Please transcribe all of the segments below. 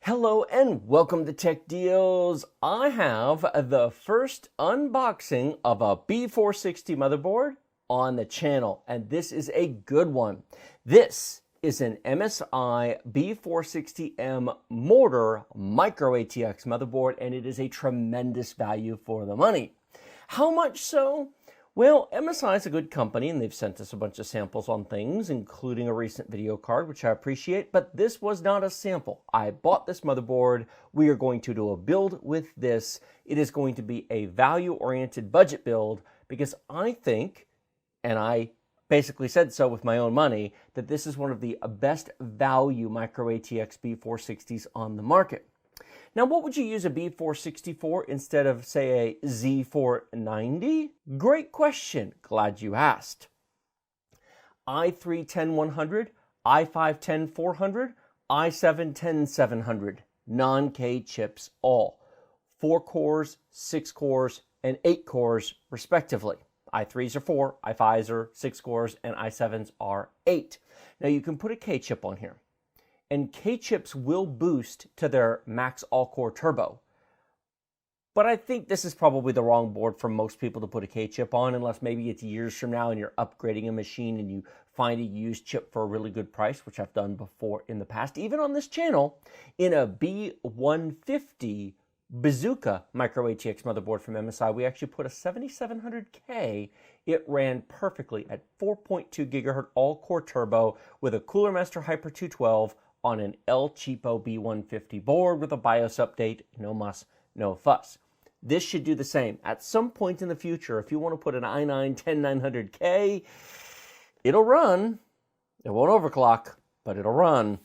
Hello and welcome to Tech Deals. I have the first unboxing of a B460 motherboard on the channel, and this is a good one. This is an MSI B460M Mortar Micro ATX motherboard, and it is a tremendous value for the money. How much so? Well, MSI is a good company, and they've sent us a bunch of samples on things, including a recent video card, which I appreciate, but this was not a sample. I bought this motherboard. We are going to do a build with this. It is going to be a value-oriented budget build because I think, and I basically said so with my own money, that this is one of the best value micro ATX B460s on the market. Now, what would you use a B460 for instead of, say, a Z490? Great question. Glad you asked. i3-10100, i5-10400, i7-10700. Non-K chips all. 4 cores, 6 cores, and 8 cores, respectively. i3s are 4, i5s are 6 cores, and i7s are 8. Now, you can put a K chip on here. And K-chips will boost to their max all-core turbo. But I think this is probably the wrong board for most people to put a K-chip on, unless maybe it's years from now and you're upgrading a machine and you find a used chip for a really good price, which I've done before in the past. Even on this channel, in a B150 Bazooka Micro ATX motherboard from MSI, we actually put a 7700K. It ran perfectly at 4.2 gigahertz all-core turbo with a Cooler Master Hyper 212 on an El Cheapo B150 board with a BIOS update. No muss, no fuss. This should do the same. At some point in the future, if you want to put an i9-10900K, it'll run. It won't overclock, but it'll run.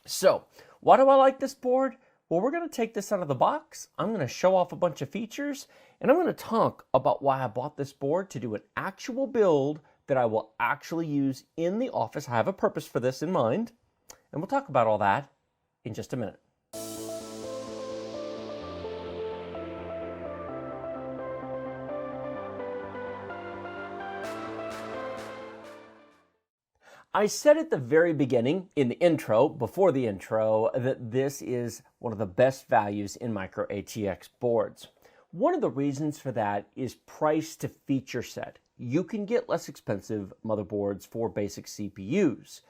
So, why do I like this board? Well, we're going to take this out of the box. I'm going to show off a bunch of features, and I'm going to talk about why I bought this board to do an actual build that I will actually use in the office. I have a purpose for this in mind. And we'll talk about all that in just a minute. I said at the very beginning, in the intro, before the intro, that this is one of the best values in micro ATX boards. One of the reasons for that is price to feature set. You can get less expensive motherboards for basic CPUs,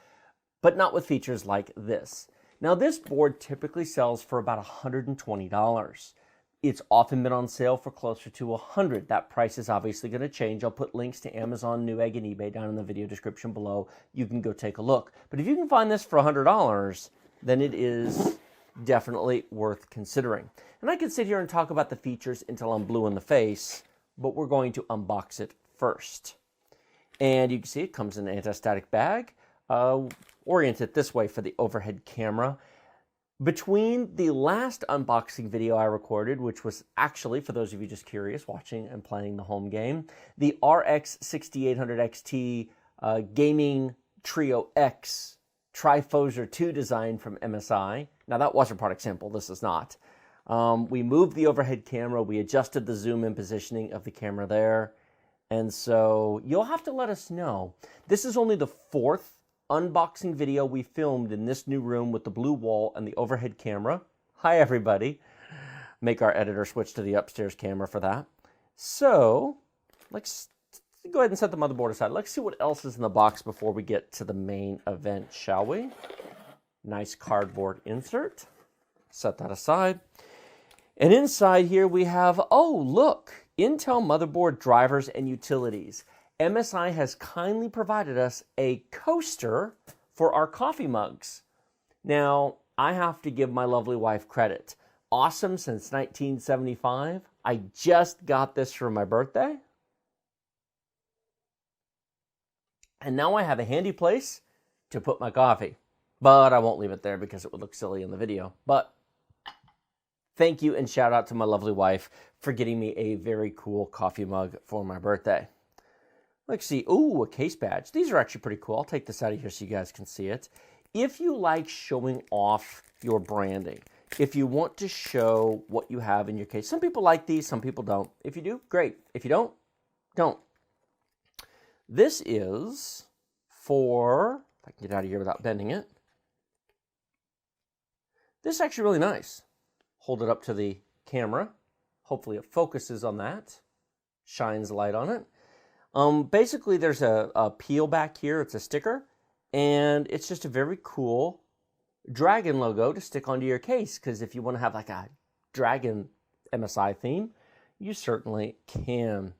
but not with features like this. Now, this board typically sells for about $120. It's often been on sale for closer to $100. That price is obviously going to change. I'll put links to Amazon, Newegg, and eBay down in the video description below. You can go take a look. But if you can find this for $100, then it is definitely worth considering. And I could sit here and talk about the features until I'm blue in the face, but we're going to unbox it first. And you can see it comes in an anti-static bag. Orient it this way for the overhead camera. Between the last unboxing video I recorded, which was actually, for those of you just curious, watching and playing the home game, the RX 6800 XT Gaming Trio X Trifoser 2 design from MSI. Now, that was a product sample. This is not. We moved the overhead camera. We adjusted the zoom and positioning of the camera there. And so you'll have to let us know. This is only the 4th unboxing video we filmed in this new room with the blue wall and the overhead camera. Hi, everybody. Make our editor switch to the upstairs camera for that. So let's go ahead and set the motherboard aside. Let's see what else is in the box before we get to the main event, shall we? Nice cardboard insert. Set that aside. And inside here we have, oh, look, Intel motherboard drivers and utilities. MSI has kindly provided us a coaster for our coffee mugs. Now, I have to give my lovely wife credit. Awesome since 1975. I just got this for my birthday. And now I have a handy place to put my coffee. But I won't leave it there because it would look silly in the video. But thank you and shout out to my lovely wife for getting me a very cool coffee mug for my birthday. Let's see. Ooh, a case badge. These are actually pretty cool. I'll take this out of here so you guys can see it. If you like showing off your branding, if you want to show what you have in your case, some people like these, some people don't. If you do, great. If you don't, don't. This is for, if I can get out of here without bending it, This is actually really nice. Hold it up to the camera. Hopefully it focuses on that. Shines light on it. Basically, there's a peel back here. It's a sticker. And it's just a very cool dragon logo to stick onto your case. Because if you want to have like a dragon MSI theme, you certainly can.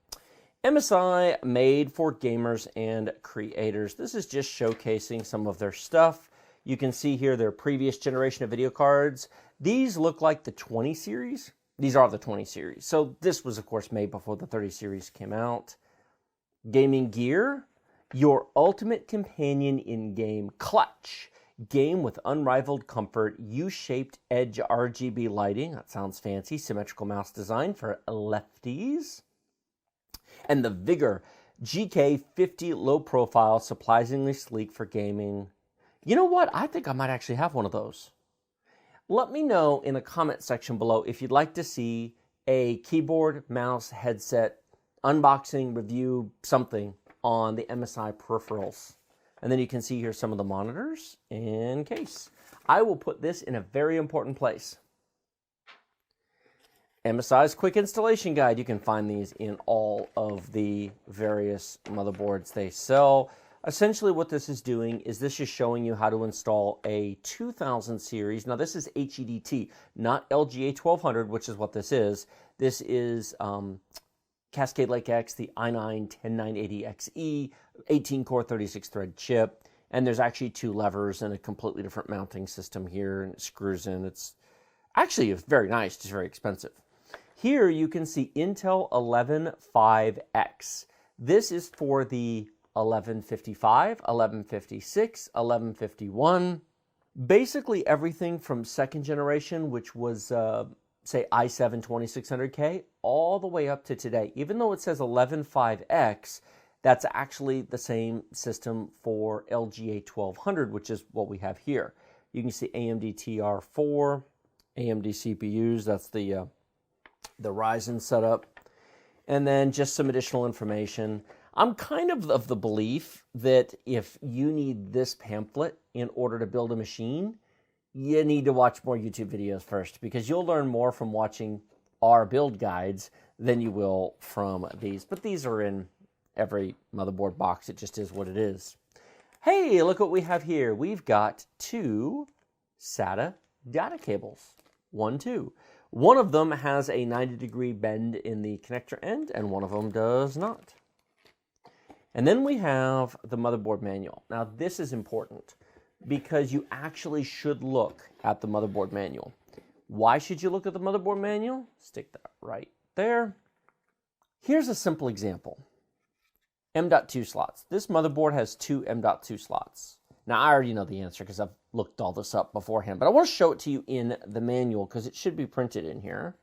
MSI made for gamers and creators. This is just showcasing some of their stuff. You can see here their previous generation of video cards. These look like the 20 series. These are the 20 series. So this was, of course, made before the 30 series came out. Gaming gear. Your ultimate companion in-game clutch. Game with unrivaled comfort. U-shaped edge RGB lighting. That sounds fancy. Symmetrical mouse design for lefties. And the Vigor GK50 low profile, surprisingly sleek for gaming. You know what? I think I might actually have one of those. Let me know in the comment section below if you'd like to see a keyboard, mouse, headset, unboxing, review, something on the MSI peripherals. And then you can see here some of the monitors and case. I will put this in a very important place. MSI's quick installation guide. You can find these in all of the various motherboards they sell. Essentially what this is doing is this is showing you how to install a 2000 series. Now this is HEDT, not LGA 1200, which is what this is. This is Cascade Lake X, the i9-10980XE, 18-core 36-thread chip. And there's actually 2 levers and a completely different mounting system here, and it screws in. It's actually very nice, just very expensive. Here you can see Intel 11.5X. This is for the 1155, 1156, 1151. Basically everything from second generation, which was, say, i7 2600K, all the way up to today. Even though it says 11.5X, that's actually the same system for LGA 1200, which is what we have here. You can see AMD TR4, AMD CPUs, that's the Ryzen setup, and then just some additional information. I'm kind of the belief that if you need this pamphlet in order to build a machine, you need to watch more YouTube videos first, because you'll learn more from watching our build guides than you will from these. But these are in every motherboard box. It just is what it is. Hey, look what we have here. We've got 2 SATA data cables. 1, 2. One of them has a 90-degree bend in the connector end, and one of them does not. And then we have the motherboard manual. Now, this is important because you actually should look at the motherboard manual. Why should you look at the motherboard manual? Stick that right there. Here's a simple example. M.2 slots. This motherboard has 2 M.2 slots. Now, I already know the answer because I've looked all this up beforehand, but I want to show it to you in the manual because it should be printed in here.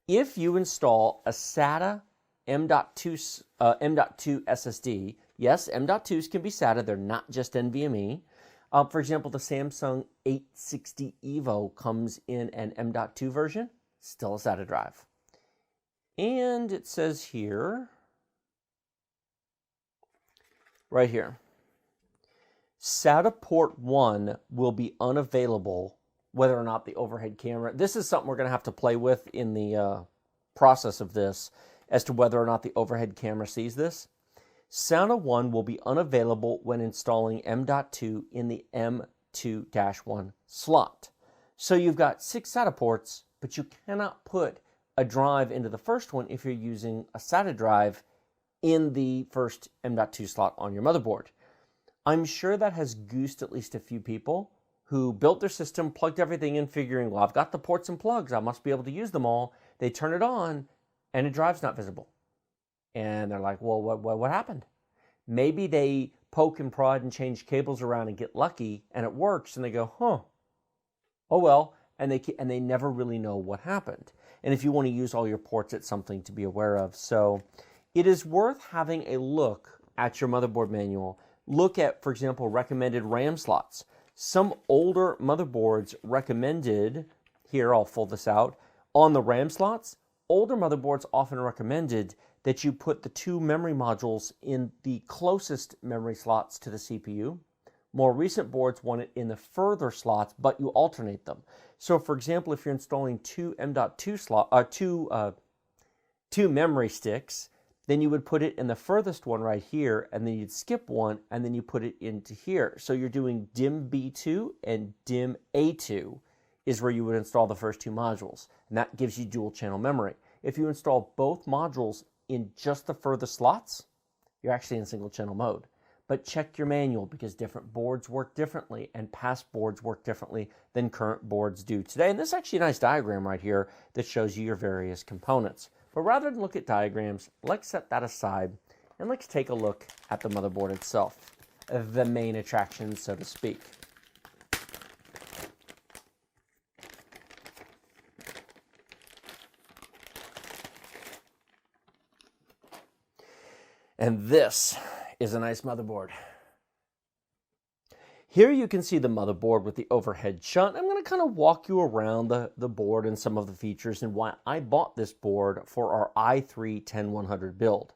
If you install a SATA M.2 SSD, yes, M.2s can be SATA, they're not just NVMe. For example, the Samsung 860 EVO comes in an M.2 version, still a SATA drive. And it says here, right here, SATA port 1 will be unavailable whether or not the overhead camera. This is something we're going to have to play with in the process of this as to whether or not the overhead camera sees this. SATA 1 will be unavailable when installing M.2 in the M2-1 slot. So you've got 6 SATA ports, but you cannot put a drive into the first one if you're using a SATA drive in the first M.2 slot on your motherboard. I'm sure that has goosed at least a few people who built their system, plugged everything in, figuring, well, I've got the ports and plugs, I must be able to use them all. They turn it on, and the drive's not visible. And they're like, well, what happened? Maybe they poke and prod and change cables around and get lucky, and it works, and they go, huh, oh well, and they never really know what happened. And if you want to use all your ports, it's something to be aware of. So it is worth having a look at your motherboard manual. Look at, for example, recommended RAM slots. Some older motherboards recommended, here I'll fold this out, on the RAM slots, older motherboards often recommended that you put the 2 memory modules in the closest memory slots to the CPU, More recent boards want it in the further slots, but you alternate them. So for example, if you're installing two M.2 two memory sticks, then you would put it in the furthest one right here, and then you'd skip one, and then you put it into here. So you're doing DIMM B2 and DIMM A2 is where you would install the first two modules, and that gives you dual channel memory. If you install both modules in just the furthest slots, you're actually in single channel mode. But check your manual, because different boards work differently, and past boards work differently than current boards do today. And this is actually a nice diagram right here that shows you your various components. But rather than look at diagrams, let's set that aside and let's take a look at the motherboard itself, the main attraction, so to speak. And this is a nice motherboard. Here you can see the motherboard with the overhead shunt. I'm going to kind of walk you around the board and some of the features and why I bought this board for our i3-10100 build.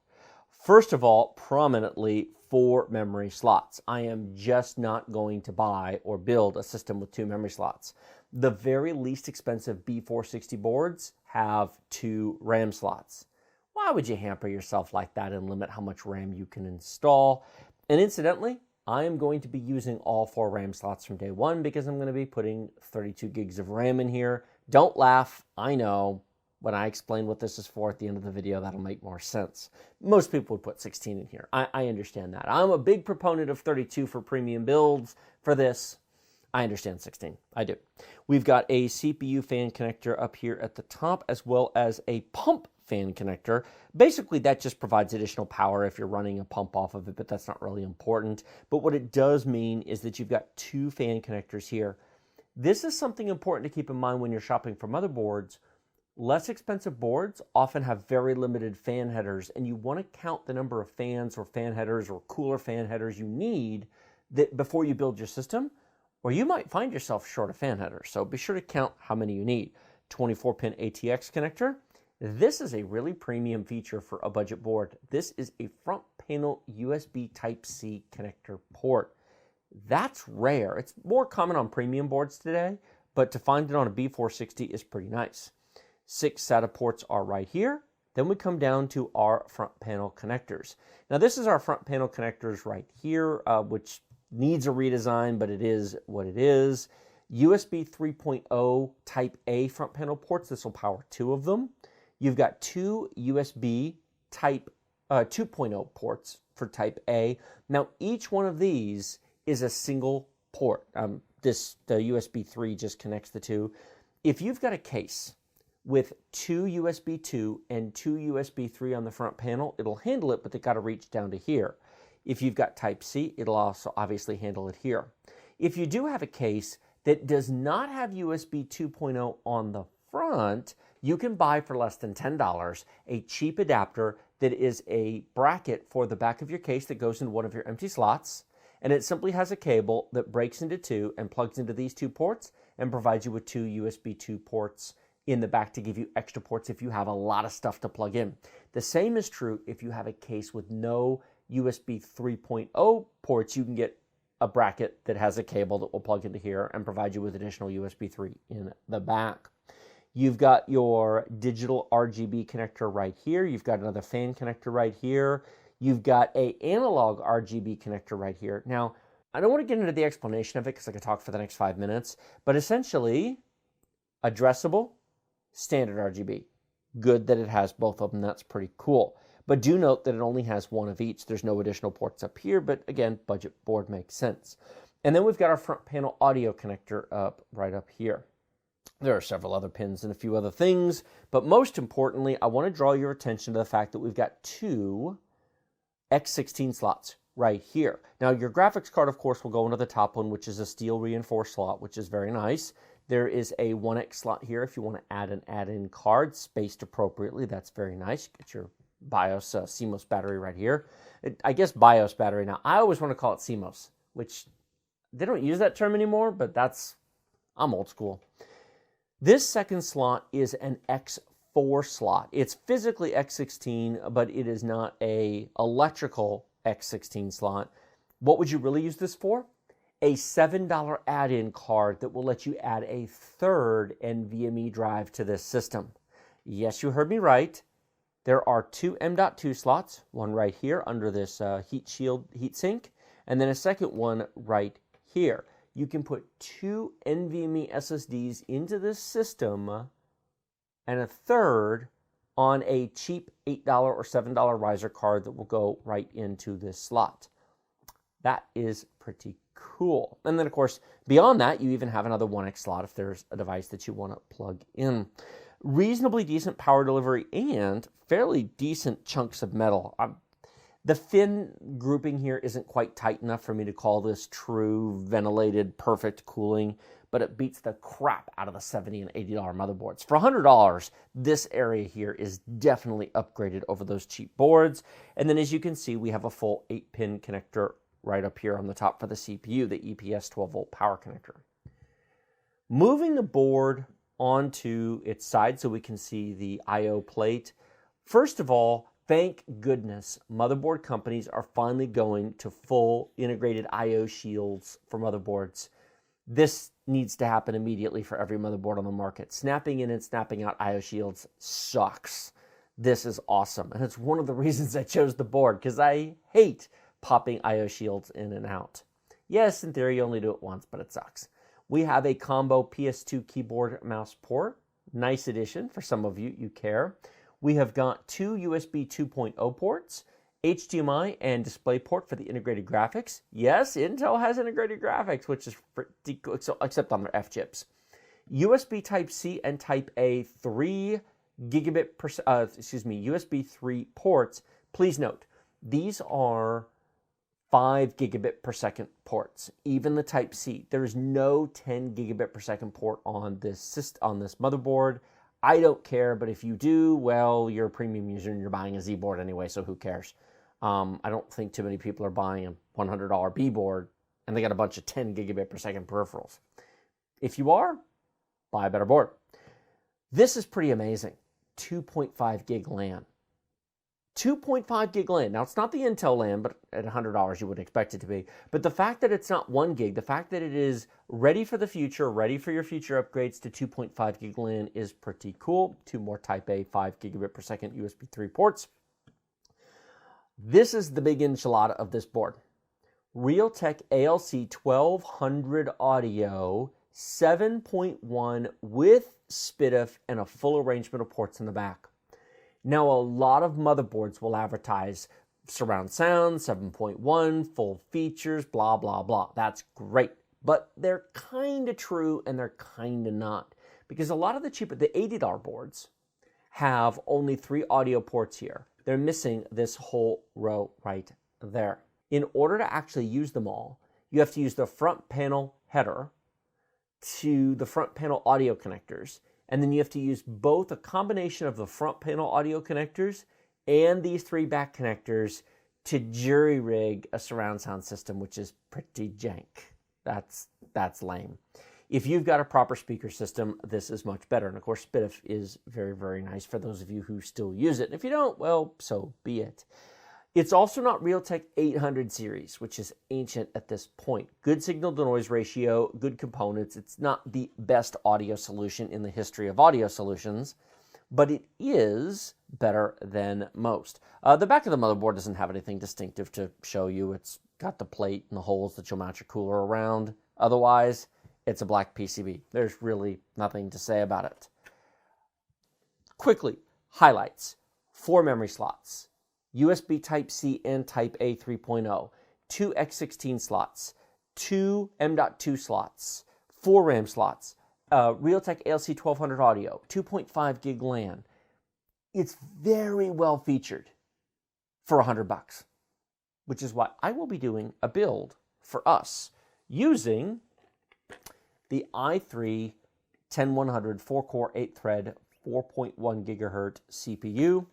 First of all, prominently 4 memory slots. I am just not going to buy or build a system with 2 memory slots. The very least expensive B460 boards have 2 RAM slots. Why would you hamper yourself like that and limit how much RAM you can install? And incidentally, I am going to be using all 4 RAM slots from day one, because I'm going to be putting 32 gigs of RAM in here. Don't laugh, I know. When I explain what this is for at the end of the video, that'll make more sense. Most people would put 16 in here. I understand that. I'm a big proponent of 32 for premium builds. For this, I understand 16. I do. We've got a CPU fan connector up here at the top, as well as a pump fan connector. Basically, that just provides additional power if you're running a pump off of it, but that's not really important. But what it does mean is that you've got 2 fan connectors here. This is something important to keep in mind when you're shopping for motherboards. Less expensive boards often have very limited fan headers, and you want to count the number of fans or fan headers or cooler fan headers you need before you build your system, or you might find yourself short of fan headers. So be sure to count how many you need. 24-pin ATX connector. This is a really premium feature for a budget board. This is a front panel USB Type-C connector port. That's rare. It's more common on premium boards today, but to find it on a B460 is pretty nice. 6 SATA ports are right here. Then we come down to our front panel connectors. Now this is our front panel connectors right here, which needs a redesign, but it is what it is. USB 3.0 Type A front panel ports. This will power 2 of them. You've got 2 USB Type 2.0 ports for Type A. Now, each one of these is a single port. The USB 3 just connects the 2. If you've got a case with 2 USB 2 and 2 USB 3 on the front panel, it'll handle it, but they got to reach down to here. If you've got Type C, it'll also obviously handle it here. If you do have a case that does not have USB 2.0 on the front, you can buy for less than $10 a cheap adapter that is a bracket for the back of your case that goes into one of your empty slots, and it simply has a cable that breaks into 2 and plugs into these 2 ports and provides you with 2 USB 2 ports in the back to give you extra ports if you have a lot of stuff to plug in. The same is true if you have a case with no USB 3.0 ports. You can get a bracket that has a cable that will plug into here and provide you with additional USB 3 in the back. You've got your digital RGB connector right here. You've got another fan connector right here. You've got an analog RGB connector right here. Now, I don't want to get into the explanation of it because I could talk for the next 5 minutes, but essentially, addressable, standard RGB. Good that it has both of them. That's pretty cool. But do note that it only has 1 of each. There's no additional ports up here, but again, budget board makes sense. And then we've got our front panel audio connector right up here. There are several other pins and a few other things, but most importantly, I want to draw your attention to the fact that we've got 2 X16 slots right here. Now, your graphics card, of course, will go into the top one, which is a steel reinforced slot, which is very nice. There is a 1X slot here if you want to add an add-in card spaced appropriately. That's very nice. Get your BIOS CMOS battery right here. I guess BIOS battery now. I always want to call it CMOS, which they don't use that term anymore, but I'm old school. This second slot is an X4 slot. It's physically X16, but it is not an electrical X16 slot. What would you really use this for? a $7 add-in card that will let you add a third NVMe drive to this system. Yes, you heard me right. There are two M.2 slots, one right here under this heat shield heatsink, and then a second one right here. You can put two NVMe SSDs into this system and a third on a cheap $8 or $7 riser card that will go right into this slot. That is pretty cool. And then, of course, beyond that, you even have another 1X slot if there's a device that you want to plug in. Reasonably decent power delivery and fairly decent chunks of metal. The fin grouping here isn't quite tight enough for me to call this true ventilated perfect cooling, but it beats the crap out of the $70 and $80 motherboards. For $100, this area here is definitely upgraded over those cheap boards. And then as you can see, we have a full 8-pin connector right up here on the top for the CPU, the EPS 12-volt power connector. Moving the board onto its side so we can see the I/O plate. First of all, thank goodness motherboard companies are finally going to full integrated I/O shields for motherboards. This needs to happen immediately for every motherboard on the market. Snapping in and snapping out I/O shields sucks. This is awesome. And it's one of the reasons I chose the board, because I hate popping I/O shields in and out. Yes, in theory, you only do it once, but it sucks. We have a combo PS2 keyboard mouse port. Nice addition for some of you, you care. We have got two USB 2.0 ports, HDMI and DisplayPort for the integrated graphics. Yes, Intel has integrated graphics, which is pretty cool, except on their F chips. USB Type-C and Type-A 3 gigabit per, USB 3 ports. Please note, these are 5 gigabit per second ports. Even the Type-C, there is no 10 gigabit per second port on this motherboard. I don't care, but if you do, well, you're a premium user and you're buying a Z board anyway, so who cares? I don't think too many people are buying a $100 B board and they got a bunch of 10 gigabit per second peripherals. If you are, buy a better board. This is pretty amazing. 2.5 gig LAN. 2.5 gig LAN. Now, it's not the Intel LAN, but at $100 you would expect it to be. But the fact that it's not 1 gig, the fact that it is ready for the future, ready for your future upgrades to 2.5 gig LAN is pretty cool. Two more Type-A 5 gigabit per second USB 3 ports. This is the big enchilada of this board. Realtek ALC 1200 audio, 7.1 with SPDIF and a full arrangement of ports in the back. Now, a lot of motherboards will advertise surround sound, 7.1, full features, blah, blah, blah. That's great. But they're kind of true and they're kind of not. Because a lot of the $80 boards have only 3 audio ports here. They're missing this whole row right there. In order to actually use them all, you have to use the front panel header to the front panel audio connectors. And then you have to use both a combination of the front panel audio connectors and these 3 back connectors to jury rig a surround sound system, which is pretty jank. That's lame. If you've got a proper speaker system, this is much better. And of course, SPDIF is very, very nice for those of you who still use it. And if you don't, well, so be it. It's also not Realtek 800 series, which is ancient at this point. Good signal-to-noise ratio, good components. It's not the best audio solution in the history of audio solutions, but it is better than most. The back of the motherboard doesn't have anything distinctive to show you. It's got the plate and the holes that you'll mount your cooler around. Otherwise, it's a black PCB. There's really nothing to say about it. Quickly, highlights. 4 memory slots. USB Type-C and Type-A 3.0, 2 X16 slots, 2 M.2 slots, 4 RAM slots, Realtek ALC 1200 audio, 2.5 gig LAN. It's very well featured for $100, which is why I will be doing a build for us using the i3 10100 4-core 8-thread 4.1 gigahertz CPU.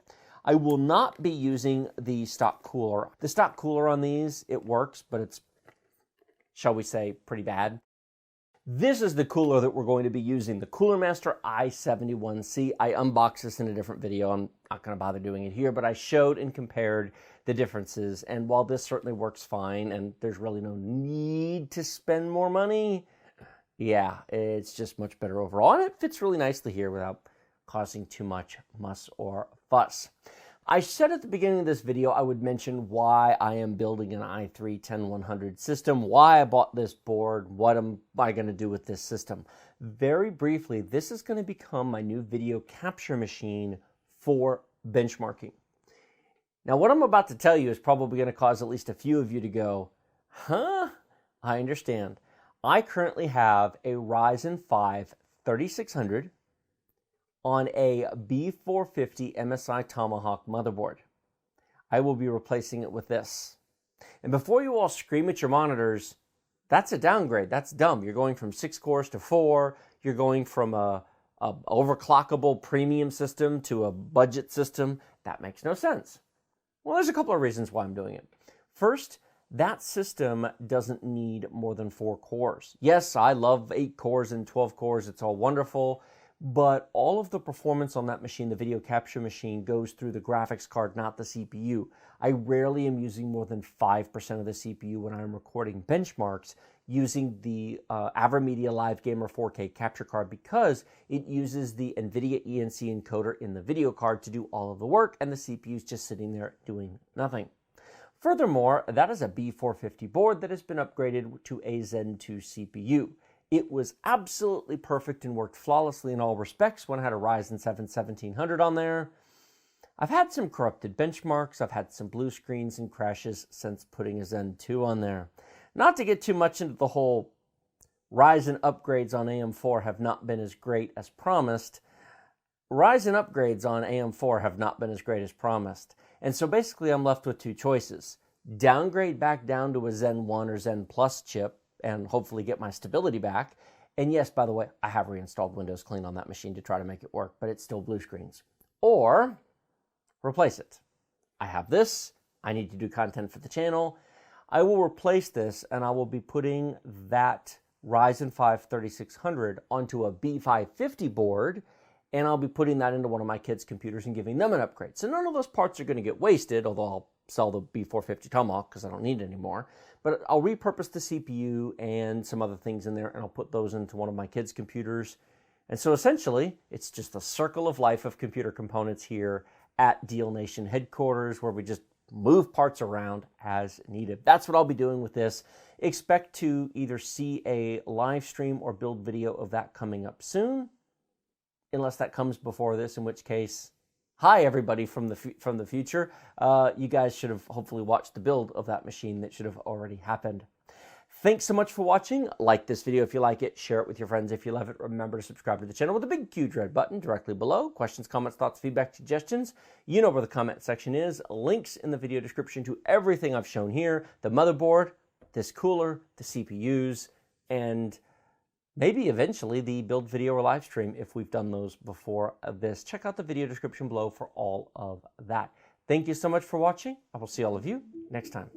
I will not be using the stock cooler. The stock cooler on these, it works, but it's, shall we say, pretty bad. This is the cooler that we're going to be using, the Cooler Master i71C. I unboxed this in a different video. I'm not going to bother doing it here, but I showed and compared the differences. And while this certainly works fine and there's really no need to spend more money, yeah, it's just much better overall. And it fits really nicely here without causing too much muss or fuss. I said at the beginning of this video I would mention why I am building an i3-10100 system, why I bought this board, what am I going to do with this system. Very briefly, this is going to become my new video capture machine for benchmarking. Now, what I'm about to tell you is probably going to cause at least a few of you to go, huh? I understand. I currently have a Ryzen 5 3600 on a B450 MSI Tomahawk motherboard. I will be replacing it with this. And before you all scream at your monitors, that's a downgrade. That's dumb. You're going from 6 cores to 4. You're going from a overclockable premium system to a budget system. That makes no sense. Well, there's a couple of reasons why I'm doing it. First, that system doesn't need more than 4 cores. Yes, I love 8 cores and 12 cores. It's all wonderful. But all of the performance on that machine, the video capture machine, goes through the graphics card, not the CPU. I rarely am using more than 5% of the CPU when I'm recording benchmarks using the AverMedia Live Gamer 4K capture card because it uses the NVIDIA ENC encoder in the video card to do all of the work, and the CPU is just sitting there doing nothing. Furthermore, that is a B450 board that has been upgraded to a Zen 2 CPU. It was absolutely perfect and worked flawlessly in all respects when I had a Ryzen 7 1700 on there. I've had some corrupted benchmarks. I've had some blue screens and crashes since putting a Zen 2 on there. Not to get too much into the whole Ryzen upgrades on AM4 have not been as great as promised. Ryzen upgrades on AM4 have not been as great as promised. And so basically I'm left with 2 choices. Downgrade back down to a Zen 1 or Zen Plus chip and hopefully get my stability back. And yes, by the way, I have reinstalled Windows Clean on that machine to try to make it work, but it's still blue screens. Or replace it. I have this. I need to do content for the channel. I will replace this and I will be putting that Ryzen 5 3600 onto a B550 board, and I'll be putting that into one of my kids' computers and giving them an upgrade. So none of those parts are going to get wasted, although I'll sell the B450 Tomahawk because I don't need it anymore. But I'll repurpose the CPU and some other things in there, and I'll put those into one of my kids' computers. And so essentially, it's just a circle of life of computer components here at Deal Nation headquarters, where we just move parts around as needed. That's what I'll be doing with this. Expect to either see a live stream or build video of that coming up soon, unless that comes before this, in which case, hi everybody from the future. You guys should have hopefully watched the build of that machine. That should have already happened. Thanks so much for watching. Like this video if you like it. Share it with your friends if you love it. Remember to subscribe to the channel with the big huge red button directly below. Questions, comments, thoughts, feedback, suggestions. You know where the comment section is. Links in the video description to everything I've shown here. The motherboard, this cooler, the CPUs, and maybe eventually the build video or live stream if we've done those before this. Check out the video description below for all of that. Thank you so much for watching. I will see all of you next time.